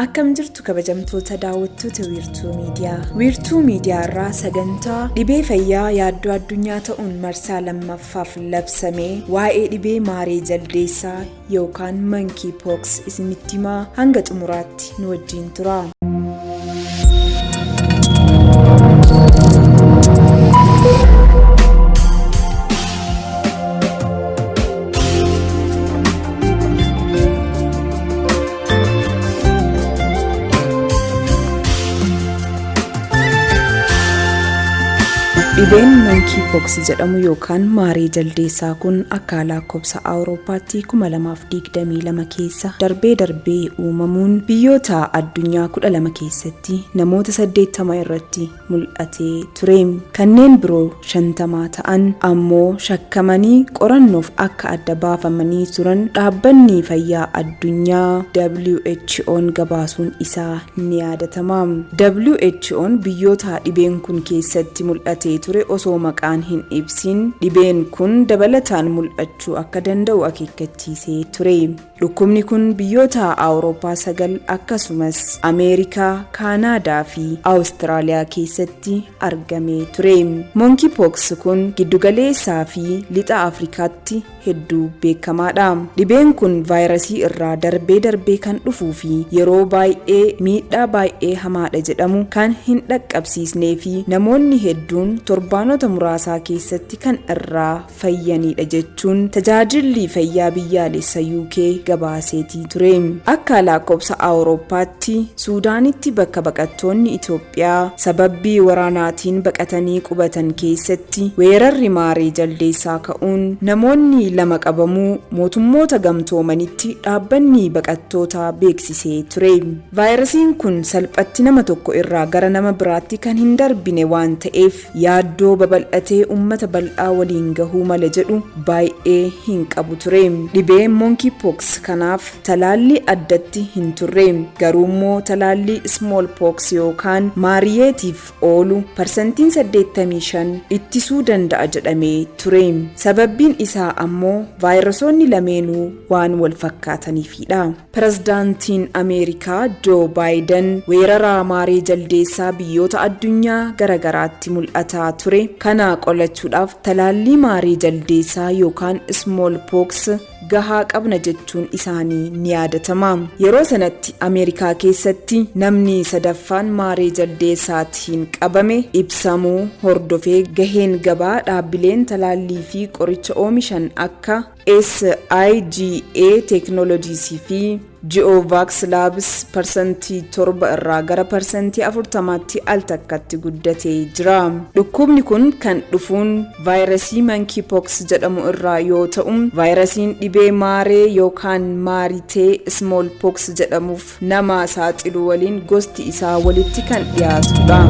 Akkam jirtu kabajamtoota daawwattoota wiirtuu miidiyaa irraa sagantaa dhibee fayyaa yaaddoo addunyaa ta'uun marsaa lammaffaaf labsamee waa'ee dhibee maaree jaldeessaa yookaan monkey pox isinitti himaa hanga xumuraatti nu wajjin tura. Dhibeen monkey pox jedhamu yookaan maaree jaldeessaa kun akka lakkoofsa Awurooppaatti 2022 keessa darbee uumamuun biyyoota addunyaa 12 keessatti namoota 80 irratti mul'atee ture. Kanneen biroo 50 ta'an ammoo shakkamanii qorannoof akka adda baafamanii turan dhaabbanni fayyaa addunyaa WHO'n gabaasuun isaa ni yaadatama. WHO'n biyyoota dhibeen kun keessatti mul'atee ture osoo maqaan hin ibsin dhibeen kun dabalataan mul'achuu akka danda'u akeekkachiisee ture. Dhukkubni kun biyyoota Awurooppaa 9 akkasumas Ameerikaa, Kaanaadaa fi Awustiraaliyaa keessatti argamee ture. Monkey pox kun giddugaleessaa fi lixa Afrikaatti hedduu beekamaadha. Dhibeen kun vaayirasii irraa darbee kan dhufuu fi yeroo baay'ee miidhaa baay'ee hamaadha jedhamu kan hin dhaqqabsiisnee fi namoonni hedduun torbaanota muraasaa keessatti kan irraa fayyanidha jechuun tajaajilli fayyaa biyyaalessa UK gabaaseetii ture. Akka lakkoofsa Awurooppaatti Suudaanitti bakka baqattoonni Itoophiyaa sababbii waraanaatiin baqatanii qubatan keessatti weerarri maaree jaldeessaa ka'uun namoonni 2 qabamuu mootummoota gamtoomanitti dhaabbanni baqattootaa beeksisee ture. Vaayirasiin kun salphatti nama tokko irraa gara nama biraatti kan hin darbine waan ta'eef yaaddoo babal'atee ummata bal'aa waliin gahuu mala jedhu baay'ee hin qabu ture. Dhibeen monkey pox kanaaf talaalli addatti hin turre. Garuummoo talaalli small pox yookaan maariyeetiif oolu parsantiin 85 ittisuu danda'a jedhamee ture. Sababbiin isaa ammoo vaayirasoonni lameenuu waan wal fakkaataniifidha. Pirezidaantiin Ameerikaa Joo Baayiden weerara maaree jaldeessaa biyyoota addunyaa garagaraatti mul'ataa ture kana qolachuudhaaf talaalli maaree jaldeessaa yookaan small pox gahaa qabna jechuun isaanii ni yaadatama. Yeroo sanatti Ameerikaa keessatti namni 3ffaan maaree jaldeessaatiin qabame ibsamuu hordofee gaheen gabaa dhaabbileen talaallii fi qoricha oomishan akka SIGA Technologies fi Geovax Labs parsantii 7 irraa gara parsantii 40tti al takkatti guddatee jira. Dhukkubni kun kan dhufuun vaayirasii monkey pox jedhamu irraa yoo ta'u vaayirasiin dhibee maaree yookaan maaritee small pox jedhamuuf nama saaxilu waliin gosti isaa walitti kan dhiyaatudha.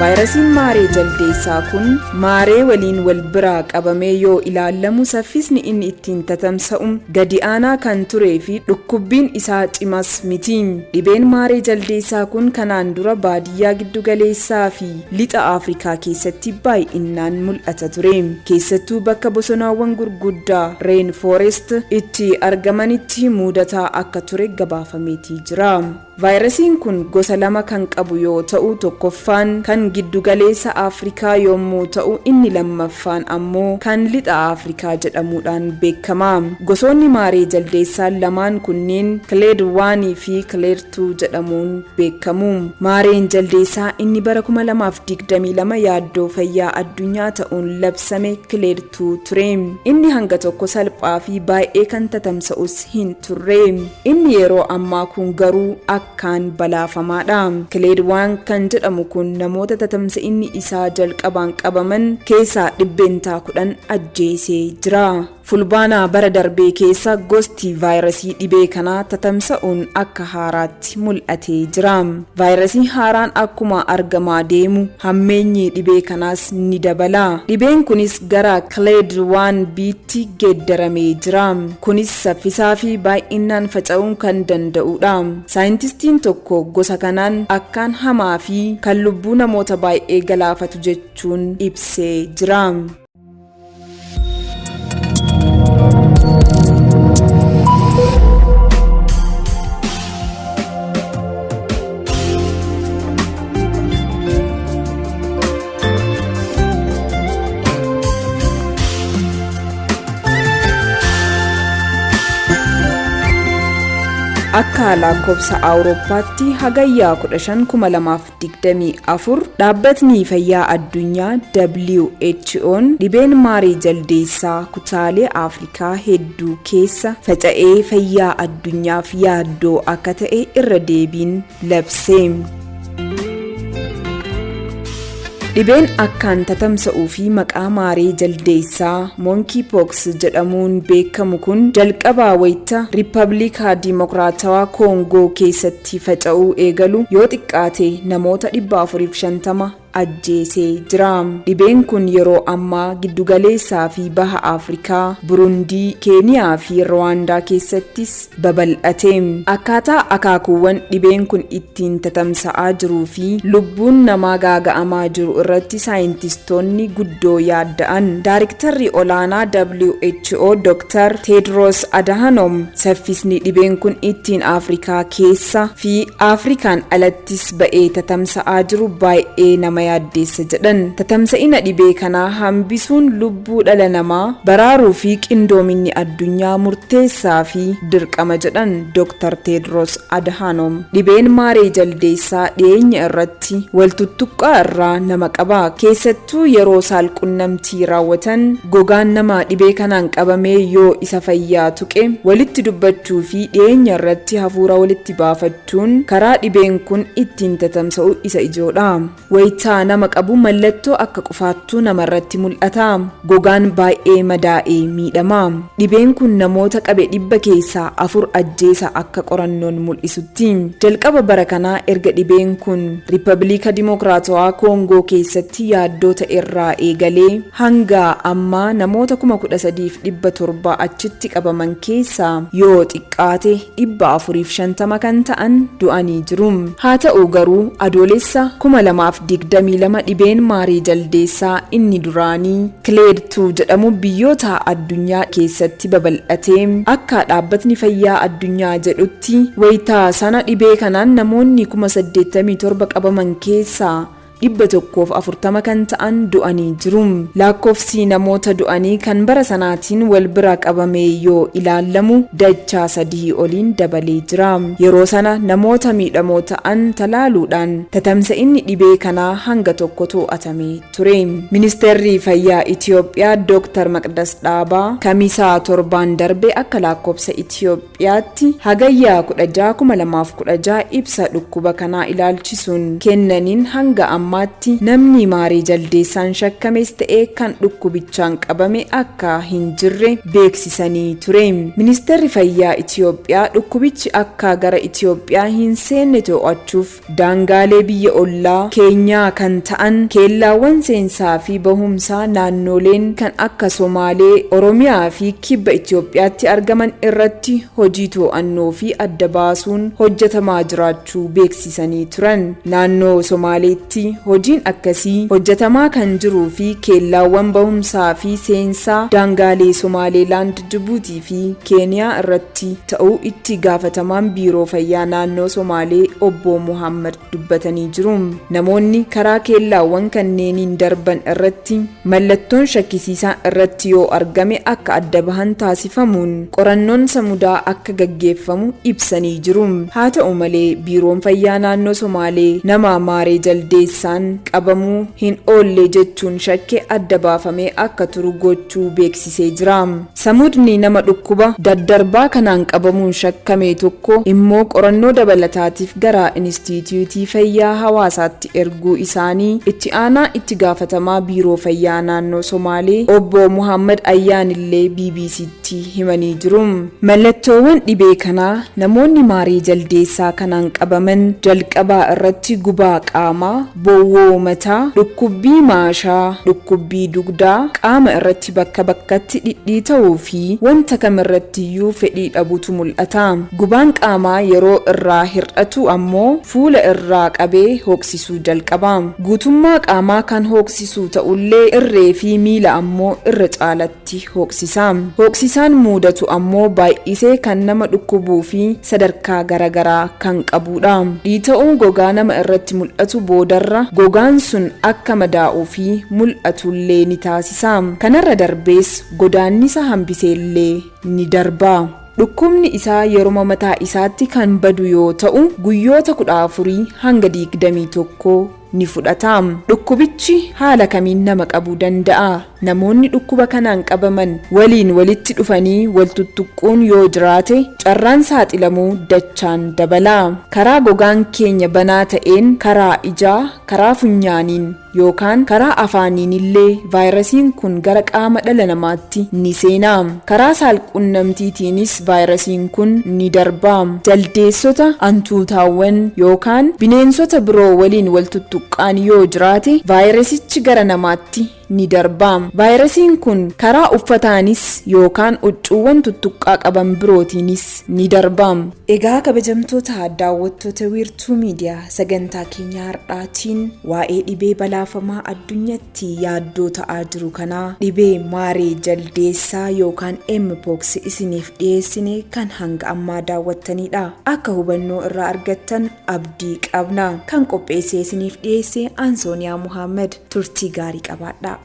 Vaayirasiin maaree jaldeessaa kun maaree waliin wal biraa qabamee yoo ilaalamu saffisni inni ittiin tatamsa'u gadi aanaa kan turee fi dhukkubbiin isaa cimas miti. Dhibeen maaree jaldeessaa kun kanaan dura baadiyyaa giddugaleessaa fi lixa Afrikaa keessatti baay'inaan mul'ata ture. Keessattuu bakka bosonaawwan gurguddaa reen forest itti argamanitti mudataa akka ture gabaafameetii jira. Vaayirasiin kun gosa 2 kan qabu yoo ta'u tokkoffaan kan giddugaleessa Afrikaa yommuu ta'u inni lammaffaan ammoo kan lixa Afrikaa jedhamuudhaan beekama. Gosoonni maaree jaldeessaa lamaan kunneen clade 1 fi clade 2 jedhamuun beekamu. Maareen jaldeessaa inni bara 2022 yaaddoo fayyaa addunyaa ta'uun labsame clade 2 ture. Inni hanga tokko salphaa fi baay'ee kan tatamsa'us hin turre. Inni yeroo ammaa kun garuu akkaan balaafamaadha. Clade 1 kan jedhamu kun namoota tatamsa'inni isaa jalqabaan qabaman keessaa 10% ajjeesee jira. fulbaana bara darbee keessa gosti vaayirasii dhibee kanaa tatamsa'uun akka haaraatti mul'atee jira. Vaayirasiin haaraan akkuma argamaa deemu hammeenyi dhibee kanaas ni dabala. Dhibeen kunis gara clade 1B'tti geeddaramee jira. Kunis saffisaa fi baay'inaan faca'uun kan danda'udha. Saayintistiin tokko gosa kanaan akkaan hamaa fi kan lubbuu namoota baay'ee galaafatu jechuun ibsee jira. Akka lakkoofsa Awurooppaatti hagayyaa 15/2024 dhaabbatni fayyaa addunyaa WHO'n dhibeen maaree jaldeessaa kutaalee Afrikaa hedduu keessa faca'ee fayyaa addunyaaf yaaddoo akka ta'e irra deebiin labse. Dhibeen akkaan tatamsa'uu fi maqaa maaree jaldeessaa monkeypox jedhamuun beekamu kun jalqabaa wayita Riippaabilika Dimokiraatawaa Koongoo keessatti faca'uu eegalu yoo xiqqaate namoota 450 ajjeesee jira. Dhibeen kun yeroo ammaa giddugaleessaa fi baha Afrikaa, Burundii, Keeniyaa fi Rwaandaa keessattis babal'ate. Akkaataa akaakuuwwan dhibeen kun ittiin tatamsa'aa jiruu fi lubbuun namaa gaaga'amaa jiru irratti saayintistoonni guddoo yaadda'an. Daayiriktarri olaanaa WHO Dr. Tedros Adhanom saffisni dhibeen kun ittiin Afrikaa keessa fi Afrikaan alattis ba'ee tatamsa'aa jiru baay'ee nama yaaddeessa jedhan. Tatamsa'ina dhibee kanaa hambisuun lubbuu dhala namaa baraaruu fi qindoominni addunyaa murteessaa fi dirqama jedhan Dr. Tedros Adhanom. Dhibeen maaree jaldeessaa dhiyeenya irratti waltuttuqqaa irraa nama qaba. Keessattuu yeroo saalqunnamtii raawwatan gogaan nama dhibee kanaan qabamee yoo isa fayyaa tuqe walitti dubbachuu fi dhiyeenya irratti hafuura walitti baafachuun karaa dhibeen kun ittiin tatamsa'u isa ijoodha. Wayitaa nama qabu mallattoo akka qufaattuu namarratti mul'ata. Gogaan baay'ee madaa'ee miidhama. Dhibeen kun namoota qabe 100 keessaa 4 ajjeesa akka qorannoon mul'isutti. Jalqaba bara kanaa erga dhibeen kun Riippaabilika Dimokiraatawaa Koongoo keessatti yaaddoo ta'e irraa eegalee hanga ammaa namoota 13,700 achitti qabaman keessaa yoo xiqqaate 450 kan ta'an du'anii jiru. Haa ta'u garuu adoolessa 2022 dhibeen maaree jaldeessaa inni duraanii clade 2 jedhamu biyyoota addunyaa keessatti babal'atee akka dhaabbatni fayyaa addunyaa jedhutti wayitaa sana dhibee kanaan namoonni 87,000 qabaman keessaa 140 kan ta'an du'anii jiru. Lakkoofsi namoota du'anii kan bara sanaatiin wal bira qabamee yoo ilaallamu dachaa 3 oliin dabalee jira. Yeroo sana namoota miidhamoo ta'an talaaluudhaan tatamsa'inni dhibee kanaa hanga tokko to'atamee ture. Ministeerri fayyaa Itiyoophiyaa Dr. Maqdas Dhaabaa kamisaa torbaan darbe akka lakkoofsa Itiyoophiyaatti hagayyaa 16 2016 ibsa dhukkuba kanaa ilaalchisuun kennaniin hanga ammaatti namni maaree jaldeessaan shakkames ta'ee kan dhukkubichaan qabame akka hin jirre beeksisanii ture. Ministeerri fayyaa Itiyoophiyaa dhukkubichi akka gara Itiyoophiyaa hin seenne to'achuuf daangaalee biyya ollaa keenyaa kan ta'an keellaawwan seensaa fi bahumsaa naannoleen kan akka Somaalee, Oromiyaa fi kibba Itiyoophiyaatti argaman irratti hojii to'annoo fi adda baasuun hojjetamaa jiraachuu beeksisanii turan. Naannoo Somaaleetti hojiin akkasii hojjetamaa kan jiruu fi keellaawwan bahumsaa fi seensaa daangaalee Somaaleelaand, Jibuutii fi Keeniyaa irratti ta'uu itti gaafatamaan biiroo fayyaa naannoo Somaalee obbo Muhammad dubbatanii jiru. Namoonni karaa keellaawwan kanneeniin darban irratti mallattoon shakkisiisaa irratti yoo argame akka adda bahan taasifamuun qorannoon samudaa akka gaggeeffamu ibsanii jiru. Haa ta'u malee biiroon fayyaa naannoo Somaalee nama maaree jaldeessaa isaan qabamuu hin oolle jechuun shakke adda baafamee akka turu gochuu beeksisee jira. Samudni nama dhukkuba daddarbaa kanaan qabamuun shakkame tokko immoo qorannoo dabalataatiif gara Inistituutii Fayyaa Hawaasaatti erguu isaanii itti aanaa itti gaafatamaa biiroo fayyaa naannoo Somaalee obbo Muhammad Ayyaanillee BBC'tti himanii jiru. Mallattoowwan dhibee kanaa namoonni Maaree Jaldeessaa kanaan qabaman jalqabaa irratti gubaa qaamaa, bowwoo mataa, dhukkubbii maashaa, dhukkubbii dugdaa, qaama irratti bakka bakkatti dhidhiita'uu fi wanta kamirrattiyyuu fedhii dhabuutu mul'ata. Gubaan qaamaa yeroo irraa hir'atu ammoo fuula irraa qabee hooksisuu jalqaba. Guutummaa qaamaa kan hooksisu ta'ullee irree fi miila ammoo irra caalatti hooksisa. Hooksisaan mudatu ammoo baay'isee kan nama dhukkubuu fi sadarkaa garagaraa kan qabudha. Dhiita'uun gogaa nama irratti mul'atu boodarra gogaan sun akka madaa'uu fi mul'atullee ni taasisa. Kanarra darbees godaannisa hambiseellee ni darba. Dhukkubni isaa yeroo mataa isaatti kan badu yoo ta'u guyyoota 14 hanga 21 ni fudhata. Dhukkubichi haala kamiin nama qabuu danda'a? Namoonni dhukkuba kanaan qabaman waliin walitti dhufanii wal tuttuquun yoo jiraate carraan saaxilamuu dachaan dabala. Karaa gogaan keenya banaa ta'een karaa ijaa, karaa funyaaniin yookaan karaa afaaniin illee vaayirasiin kun gara qaama dhala namaatti ni seena. Karaa saalqunnamtiitiinis vaayirasiin kun ni darba. Jaldeessota, hantuutaawwan yookaan bineensota biroo waliin wal tuttuqqaan yoo jiraate vaayirasichi gara namaatti ni darba. Vaayirasiin kun karaa uffataanis yookaan huccuuwwan tuttuqqaa qaban birootiinis ni darba. Egaa kabajamtoota daawwattoota wiirtuu miidiyaa sagantaa keenya har'aatiin waa'ee dhibee balaafamaa addunyaatti yaaddoo ta'aa jiru kanaa dhibee Maaree Jaldeessaa yookaan Mpox isiniif dhiyeessine kan hanga ammaa daawwattanidha. Akka hubannoo irraa argattan abdii qabna. Kan qopheessee isiniif dhiyeesse Ansooniyaa Muhammad. Turtii gaarii qabaadha.